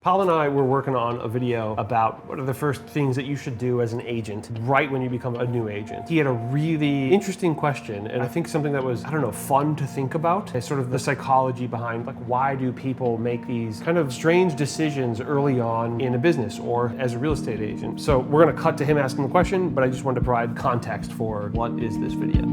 Paul and I were working on a video about what are the first things that you should do as an agent right when you become a new agent. He had a really interesting question, and I think something that was, fun to think about. It's sort of the psychology behind, like, why do people make these kind of strange decisions early on in a business or as a real estate agent? So we're gonna cut to him asking the question, but I just wanted to provide context for what is this video.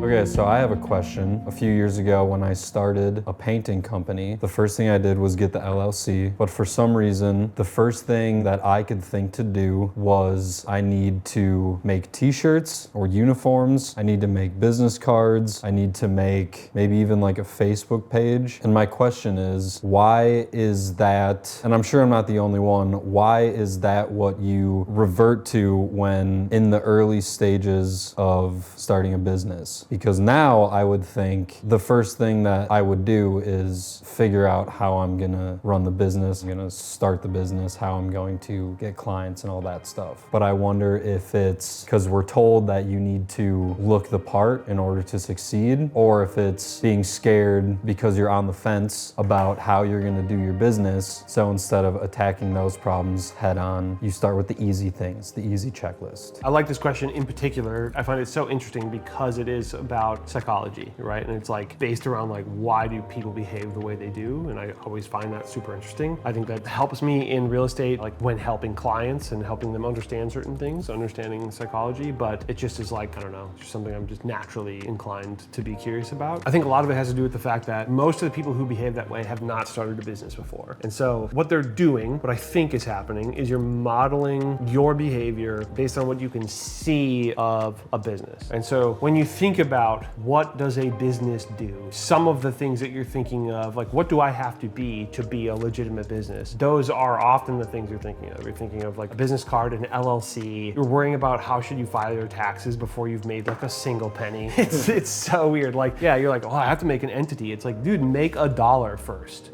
Okay, so I have a question. A few years ago when I started a painting company, the first thing I did was get the LLC, but for some reason, the first thing that I could think to do was I need to make t-shirts or uniforms, I need to make business cards, I need to make maybe even like a Facebook page. And my question is, why is that, and I'm sure I'm not the only one, why is that what you revert to when in the early stages of starting a business? Because now I would think the first thing that I would do is figure out how I'm gonna run the business, I'm gonna start the business, how I'm going to get clients and all that stuff. But I wonder if it's because we're told that you need to look the part in order to succeed, or if it's being scared because you're on the fence about how you're gonna do your business. So instead of attacking those problems head on, you start with the easy things, the easy checklist. I like this question in particular. I find it so interesting because it is about psychology, right? And it's like based around like, why do people behave the way they do? And I always find that super interesting. I think that helps me in real estate, like when helping clients and helping them understand certain things, understanding psychology, but it just is like, just something I'm just naturally inclined to be curious about. I think a lot of it has to do with the fact that most of the people who behave that way have not started a business before. And so what they're doing, what I think is happening, is you're modeling your behavior based on what you can see of a business. And so when you think about what does a business do, some of the things that you're thinking of, like what do I have to be a legitimate business? Those are often the things you're thinking of. You're thinking of like a business card, an LLC. You're worrying about how should you file your taxes before you've made like a single penny. It's so weird. Like, yeah, you're like, oh, I have to make an entity. It's like, dude, make $1 first,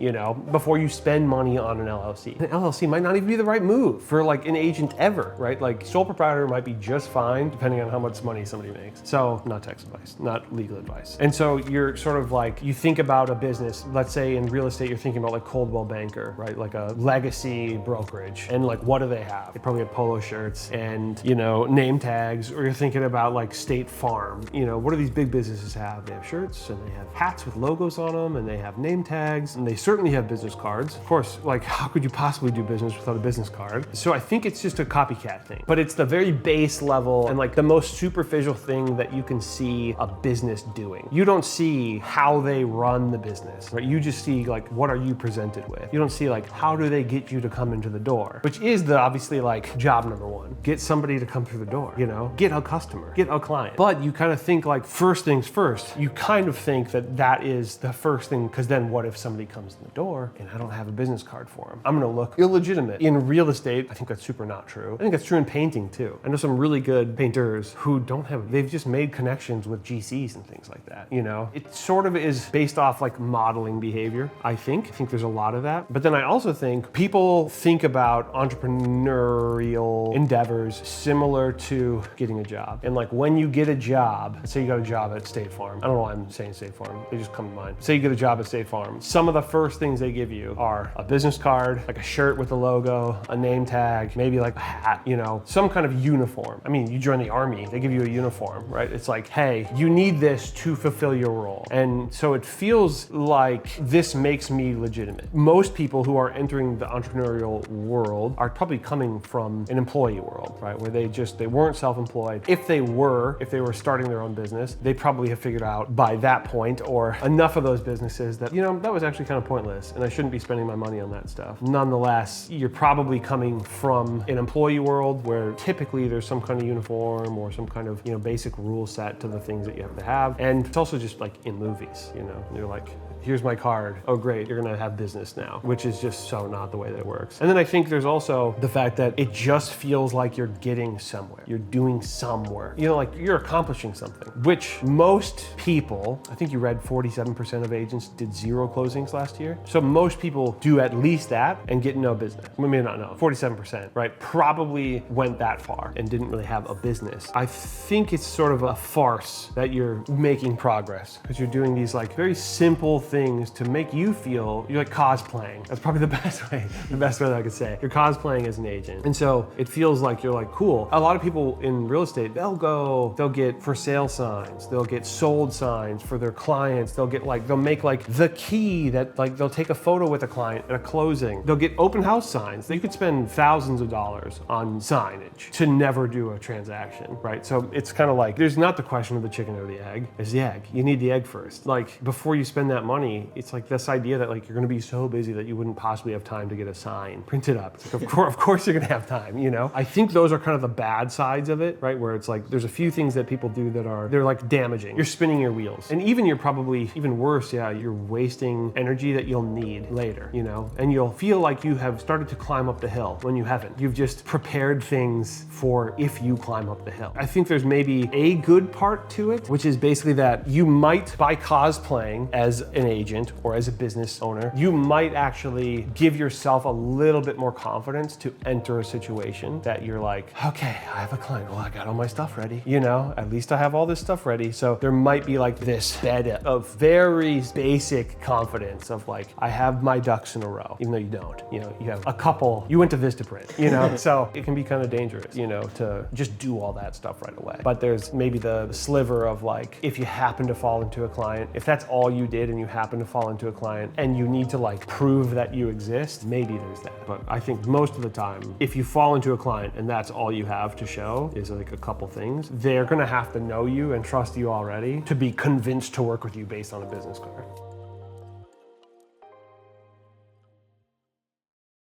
before you spend money on an LLC. An LLC might not even be the right move for like an agent ever, right? Like sole proprietor might be just fine depending on how much money somebody makes. So not tax advice, not legal advice. And so you're sort of like, you think about a business, let's say in real estate, you're thinking about like Coldwell Banker, right? Like a legacy brokerage. And like, what do they have? They probably have polo shirts and, name tags. Or you're thinking about like State Farm. What do these big businesses have? They have shirts and they have hats with logos on them and they have name tags and they certainly have business cards. Of course, like how could you possibly do business without a business card? So I think it's just a copycat thing, but it's the very base level and like the most superficial thing that you can see a business doing. You don't see how they run the business, right? You just see like, what are you presented with? You don't see like, how do they get you to come into the door? Which is the obviously like job number one. Get somebody to come through the door, get a customer, get a client. But you kind of think like first things first. You kind of think that that is the first thing, because then what if somebody comes in the door and I don't have a business card for them? I'm gonna look illegitimate. In real estate, I think that's super not true. I think that's true in painting too. I know some really good painters who they've just made connections with GCs and things like that, It sort of is based off like modeling behavior, I think. There's a lot of that. But then I also think people think about entrepreneurial endeavors similar to getting a job. And like when you get a job, let's say you got a job at State Farm. I don't know why I'm saying State Farm. They just come to mind. Say you get a job at State Farm. Some of the first things they give you are a business card, like a shirt with a logo, a name tag, maybe like a hat, some kind of uniform. I mean, you join the army, they give you a uniform, right? It's like, hey, you need this to fulfill your role. And so it feels like this makes me legitimate. Most people who are entering the entrepreneurial world are probably coming from an employee world, right? Where they weren't self-employed. If they were starting their own business, they probably have figured out by that point, or enough of those businesses that, that was actually kind of pointless and I shouldn't be spending my money on that stuff. Nonetheless, you're probably coming from an employee world where typically there's some kind of uniform or some kind of, basic rule set to the things that you have to have. And it's also just like in movies, you're like, here's my card. Oh, great, you're gonna have business now, which is just so not the way that it works. And then I think there's also the fact that it just feels like you're getting somewhere. You're doing some work. Like you're accomplishing something, which most people, I think you read 47% of agents did 0 closings last year. So most people do at least that and get no business. Maybe not know, 47%, right? Probably went that far and didn't really have a business. I think it's sort of a farce promise that you're making progress because you're doing these like very simple things to make you feel you're like cosplaying. That's probably the best way that I could say. You're cosplaying as an agent. And so it feels like you're like, cool. A lot of people in real estate, they'll get for sale signs, they'll get sold signs for their clients, they'll make like the key that like they'll take a photo with a client at a closing. They'll get open house signs. You could spend thousands of dollars on signage to never do a transaction, right? So it's kind of like, there's not the question of the chicken or the egg. It's the egg. You need the egg first. Like before you spend that money, it's like this idea that like you're gonna be so busy that you wouldn't possibly have time to get a sign printed up. It's like, of course you're gonna have time, you know? I think those are kind of the bad sides of it, right? Where it's like, there's a few things that people do that they're like damaging. You're spinning your wheels. And you're probably, even worse, you're wasting energy that you'll need later, you know? And you'll feel like you have started to climb up the hill when you haven't. You've just prepared things for if you climb up the hill. I think there's maybe a good part to it, which is basically that you might, by cosplaying as an agent or as a business owner, you might actually give yourself a little bit more confidence to enter a situation that you're like, okay, I have a client. Well, I got all my stuff ready. You know, at least I have all this stuff ready. So there might be like this bed of very basic confidence of like, I have my ducks in a row, even though you don't. You know, you have a couple, you went to Vistaprint, you know? So it can be kind of dangerous, you know, to just do all that stuff right away. But there's maybe the sliver of like, if you happen to fall into a client, if that's all you did and you happen to fall into a client and you need to like prove that you exist, maybe there's that. But I think most of the time, if you fall into a client and that's all you have to show is like a couple things, they're gonna have to know you and trust you already to be convinced to work with you based on a business card.